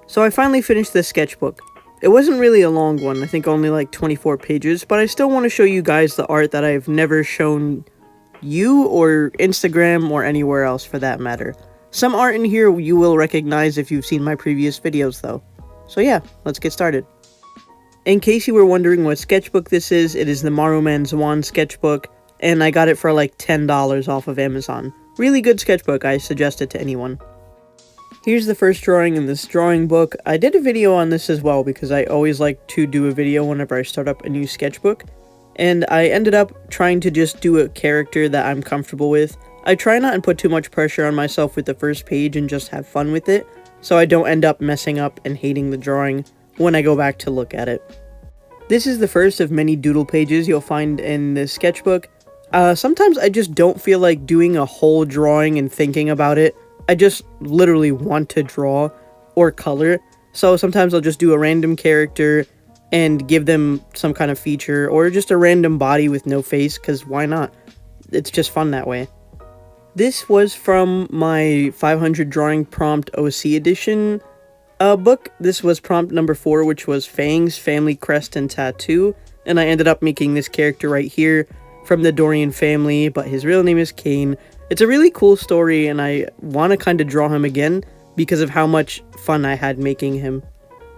So I finally finished this sketchbook. It wasn't really a long one, I think only like 24 pages, but I still want to show you guys the art that I've never shown you or Instagram or anywhere else for that matter. Some art in here you will recognize if you've seen my previous videos though. So yeah, let's get started. In case you were wondering what sketchbook this is, it is the Maruman Zuan Sketchbook, and I got it for like $10 off of Amazon. Really good sketchbook, I suggest it to anyone. Here's the first drawing in this drawing book. I did a video on this as well because I always like to do a video whenever I start up a new sketchbook. And I ended up trying to just do a character that I'm comfortable with. I try not to put too much pressure on myself with the first page and just have fun with it, so I don't end up messing up and hating the drawing when I go back to look at it. This is the first of many doodle pages you'll find in this sketchbook. Sometimes I just don't feel like doing a whole drawing and thinking about it. I just literally want to draw or color, so sometimes I'll just do a random character and give them some kind of feature, or just a random body with no face, because why not? It's just fun that way. This was from my 500 drawing prompt OC edition book. This was prompt number 4, which was Fangs, Family, Crest, and Tattoo, and I ended up making this character right here from the Dorian family, but his real name is Kane. It's a really cool story, and I want to kind of draw him again because of how much fun I had making him.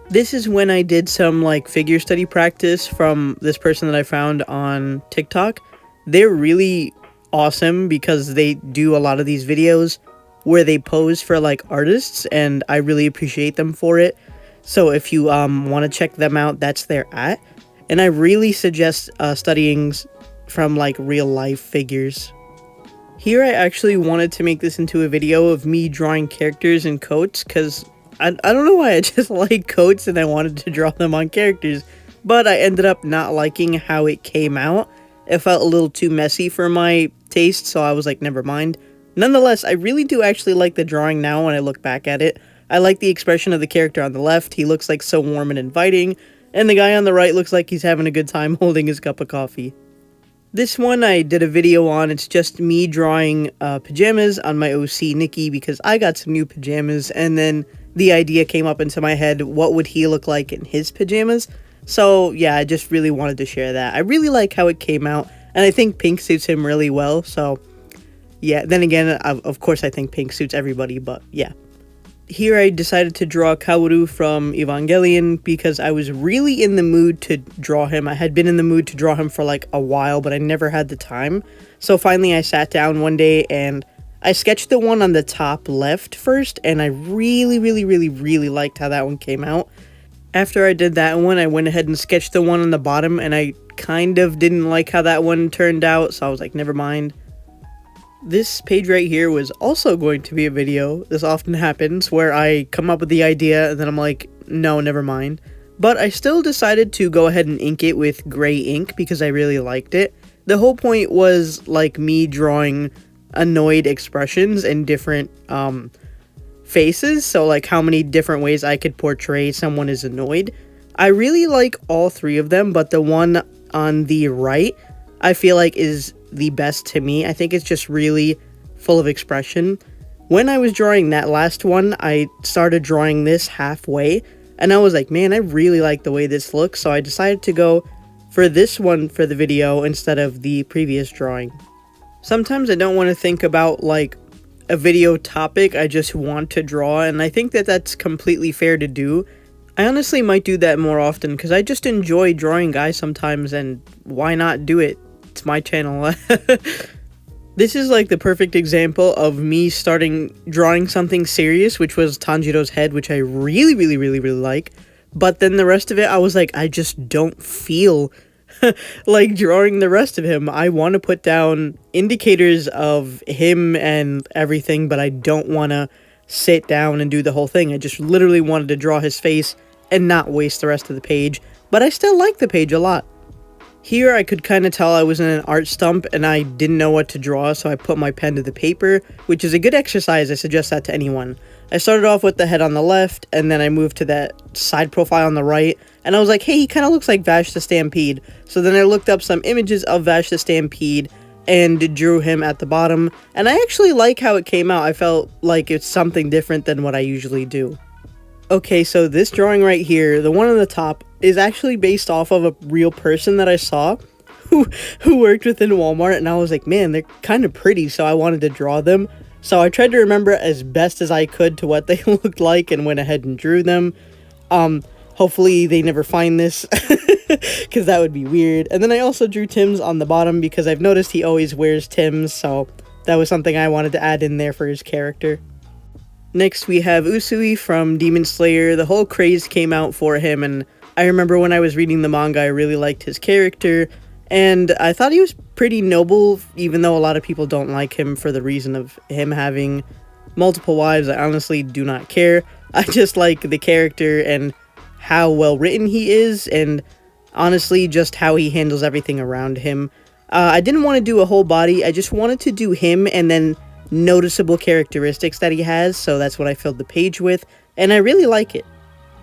This is when I did some like figure study practice from this person that I found on TikTok. They're really awesome because they do a lot of these videos where they pose for like artists, and I really appreciate them for it. So if you want to check them out, that's their @ and I really suggest studying from like real life figures. Here I actually wanted to make this into a video of me drawing characters and coats, because I don't know why, I just like coats and I wanted to draw them on characters, but I ended up not liking how it came out. It felt a little too messy for my taste, so I was like, never mind. Nonetheless, I really do actually like the drawing now when I look back at it. I like the expression of the character on the left. He looks like so warm and inviting, and the guy on the right looks like he's having a good time holding his cup of coffee. This one I did a video on. It's just me drawing pajamas on my OC Nikki because I got some new pajamas, and then the idea came up into my head, what would he look like in his pajamas? So yeah, I just really wanted to share that. I really like how it came out, and I think pink suits him really well, so yeah. Then again, of course I think pink suits everybody, but yeah. Here I decided to draw Kaoru from Evangelion because I was really in the mood to draw him. I had been in the mood to draw him for like a while, but I never had the time. So finally I sat down one day and I sketched the one on the top left first, and I really liked how that one came out. After I did that one, I went ahead and sketched the one on the bottom, and I kind of didn't like how that one turned out, so I was like, never mind. This page right here was also going to be a video. This often happens where I come up with the idea and then I'm like, no, never mind. But I still decided to go ahead and ink it with gray ink because I really liked it. The whole point was like me drawing annoyed expressions in different faces, so like how many different ways I could portray someone is annoyed. I really like all 3 of them, but the one on the right I feel like is the best to me. I think it's just really full of expression. When I was drawing that last one, I started drawing this halfway, and I was like, man, I really like the way this looks, so I decided to go for this one for the video instead of the previous drawing. Sometimes I don't want to think about like a video topic, I just want to draw, and I think that that's completely fair to do. I honestly might do that more often because I just enjoy drawing guys sometimes, and why not do it? It's my channel. This is like the perfect example of me starting drawing something serious, which was Tanjiro's head, which I really like. But then the rest of it, I was like, I just don't feel like drawing the rest of him. I want to put down indicators of him and everything, but I don't want to sit down and do the whole thing. I just literally wanted to draw his face and not waste the rest of the page, but I still like the page a lot. Here I could kind of tell I was in an art stump and I didn't know what to draw, so I put my pen to the paper, which is a good exercise. I suggest that to anyone. I started off with the head on the left, and then I moved to that side profile on the right, and I was like, hey, he kind of looks like Vash the Stampede. So then I looked up some images of Vash the Stampede and drew him at the bottom, and I actually like how it came out. I felt like it's something different than what I usually do. Okay, so this drawing right here, the one on the top, is actually based off of a real person that I saw who worked within Walmart, and I was like, man, they're kind of pretty, so I wanted to draw them. So I tried to remember as best as I could to what they looked like and went ahead and drew them. Hopefully they never find this, because that would be weird. And then I also drew Tim's on the bottom because I've noticed he always wears Tim's, so that was something I wanted to add in there for his character. Next, we have Usui from Demon Slayer. The whole craze came out for him, and I remember when I was reading the manga, I really liked his character, and I thought he was pretty noble, even though a lot of people don't like him for the reason of him having multiple wives. I honestly do not care. I just like the character and how well written he is, and honestly, just how he handles everything around him. I didn't want to do a whole body, I just wanted to do him and then noticeable characteristics that he has, so that's what I filled the page with, and I really like it.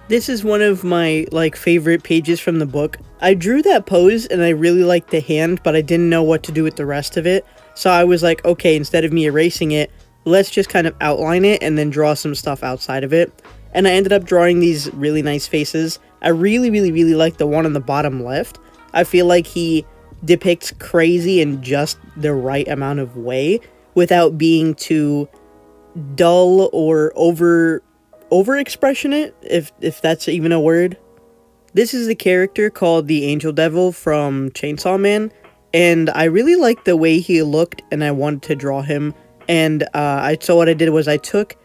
This is one of my favorite pages from the book. I drew that pose and I really liked the hand, but I didn't know what to do with the rest of it, so I was like, okay, instead of me erasing it, let's just kind of outline it and then draw some stuff outside of it. And I ended up drawing these really nice faces. I really like the one on the bottom left. I feel like he depicts crazy in just the right amount of way, without being too dull or over expressionate, if that's even a word. This is the character called the Angel Devil from Chainsaw Man, and I really liked the way he looked, and I wanted to draw him. And so what I did was I took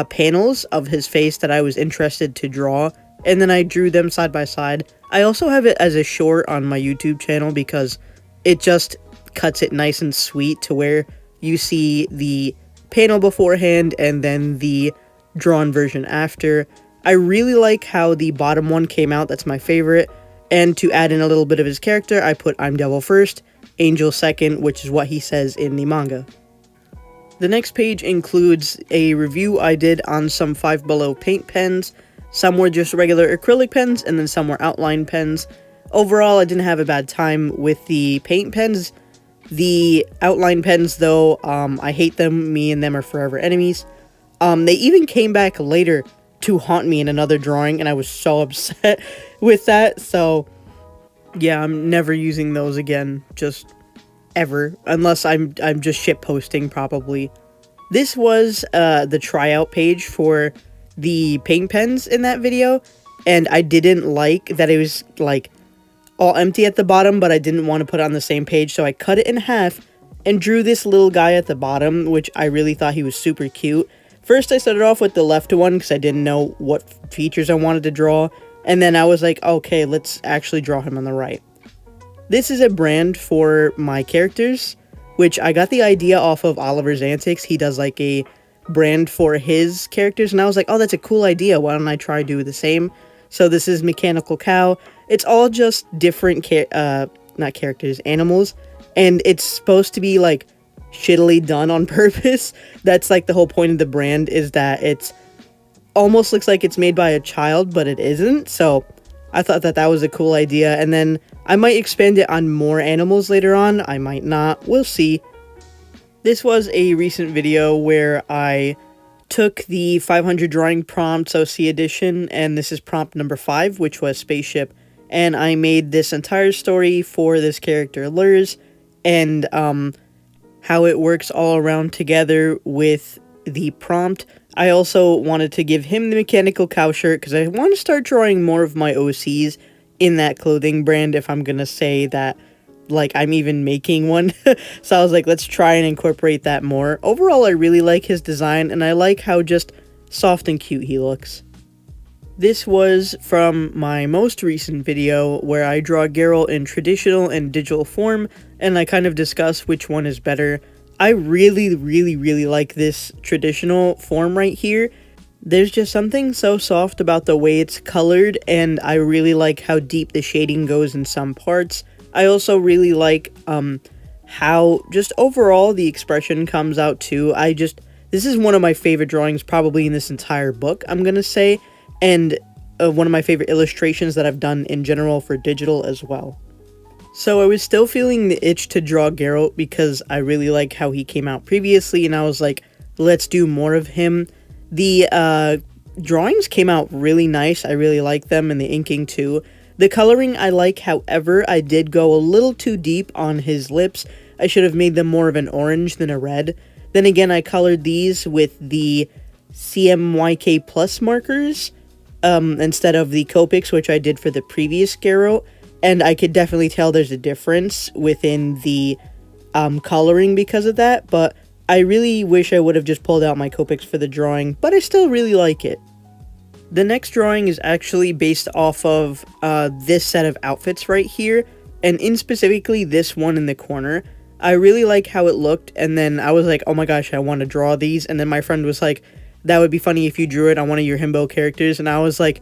panels of his face that I was interested to draw, and then I drew them side by side. I also have it as a short on my YouTube channel because it just cuts it nice and sweet to where you see the panel beforehand and then the drawn version after. I really like how the bottom one came out, that's my favorite. And to add in a little bit of his character, I put I'm Devil first, Angel second, which is what he says in the manga. The next page includes a review I did on some Five Below paint pens. Some were just regular acrylic pens, and then some were outline pens. Overall, I didn't have a bad time with the paint pens. The outline pens, though, I hate them. Me and them are forever enemies. They even came back later to haunt me in another drawing, and I was so upset with that. So, yeah, I'm never using those again, just ever, unless I'm just shit posting, probably. This was the tryout page for the paint pens in that video, and I didn't like that it was all empty at the bottom, but I didn't want to put it on the same page, so I cut it in half and drew this little guy at the bottom, which I really thought he was super cute. First, I started off with the left one because I didn't know what features I wanted to draw, and then I was like, okay, let's actually draw him on the right. This is a brand for my characters, which I got the idea off of Oliver's Antics. He does a brand for his characters, and I was like, oh, that's a cool idea, why don't I try to do the same? So this is Mechanical Cow. It's all just different not characters, animals, and it's supposed to be shittily done on purpose. That's the whole point of the brand, is that it's almost looks like it's made by a child, but it isn't. So I thought that was a cool idea, and then I might expand it on more animals later on. I might not, we'll see. This was a recent video where I took the 500 drawing prompts OC edition, and this is prompt number 5, which was Spaceship, and I made this entire story for this character Lurs, and how it works all around together with the prompt. I also wanted to give him the Mechanical Cow shirt because I want to start drawing more of my OCs in that clothing brand, if I'm gonna say that I'm even making one. So I was like, let's try and incorporate that more. Overall, I really like his design, and I like how just soft and cute he looks. This was from my most recent video where I draw Geralt in traditional and digital form, and I kind of discuss which one is better. I really like this traditional form right here. There's just something so soft about the way it's colored, and I really like how deep the shading goes in some parts. I also really like how just overall the expression comes out too. This is one of my favorite drawings probably in this entire book, I'm gonna say, and one of my favorite illustrations that I've done in general for digital as well. So I was still feeling the itch to draw Geralt because I really like how he came out previously, and I was like, let's do more of him. The drawings came out really nice. I really like them, and the inking too. The coloring I like, however, I did go a little too deep on his lips. I should have made them more of an orange than a red. Then again, I colored these with the CMYK Plus markers instead of the Copics, which I did for the previous Geralt. And I could definitely tell there's a difference within the coloring because of that. But I really wish I would have just pulled out my Copics for the drawing, but I still really like it. The next drawing is actually based off of this set of outfits right here, and in specifically this one in the corner. I really like how it looked, and then I was like, oh my gosh, I want to draw these, and then my friend was like, that would be funny if you drew it on one of your himbo characters, and I was like,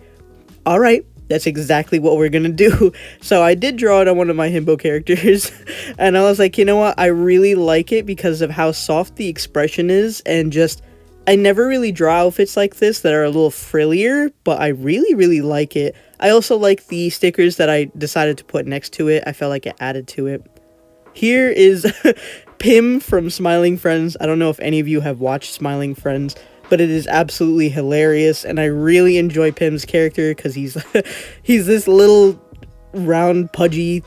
alright, that's exactly what we're gonna do. So I did draw it on one of my himbo characters, and I was like, you know what, I really like it because of how soft the expression is, and just, I never really draw outfits like this that are a little frillier, but I really like it. I also like the stickers that I decided to put next to it. I felt like it added to it. Here is Pim from Smiling Friends. I don't know if any of you have watched Smiling Friends, but it is absolutely hilarious, and I really enjoy Pim's character because he's he's this little round pudgy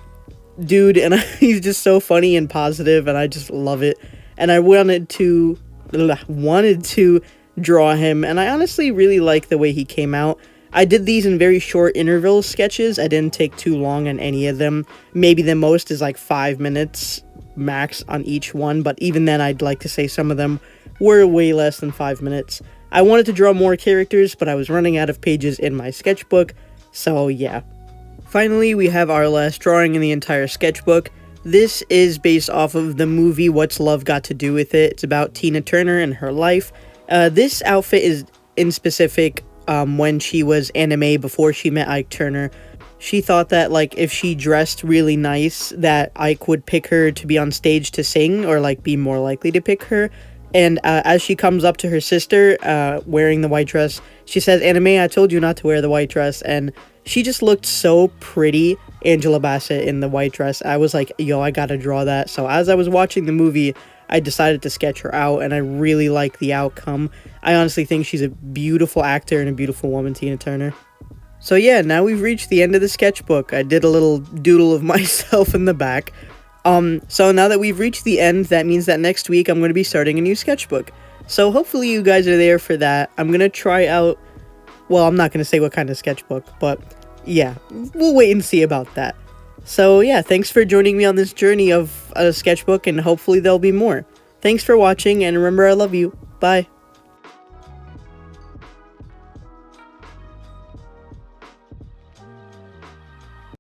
dude, and he's just so funny and positive, and I just love it. And I wanted to draw him, and I honestly really like the way he came out. I did these in very short interval sketches. I didn't take too long on any of them. Maybe the most is like 5 minutes max on each one, but even then I'd like to say some of them were way less than 5 minutes. I wanted to draw more characters, but I was running out of pages in my sketchbook, so yeah. Finally, we have our last drawing in the entire sketchbook. This is based off of the movie What's Love Got to Do With It. It's about Tina Turner and her life. This outfit is in specific when she was anime before she met Ike Turner. She thought that, like, if she dressed really nice, that Ike would pick her to be on stage to sing, or, like, be more likely to pick her. And as she comes up to her sister, wearing the white dress, she says, "Anime, I told you not to wear the white dress." And she just looked so pretty, Angela Bassett in the white dress. I was like, yo, I gotta draw that. So as I was watching the movie, I decided to sketch her out, and I really like the outcome. I honestly think she's a beautiful actor and a beautiful woman, Tina Turner. So yeah, now we've reached the end of the sketchbook. I did a little doodle of myself in the back. So now that we've reached the end, that means that next week I'm going to be starting a new sketchbook. So hopefully you guys are there for that. I'm going to try out, well, I'm not going to say what kind of sketchbook, but yeah, we'll wait and see about that. So yeah, thanks for joining me on this journey of a sketchbook, and hopefully there'll be more. Thanks for watching, and remember, I love you. Bye.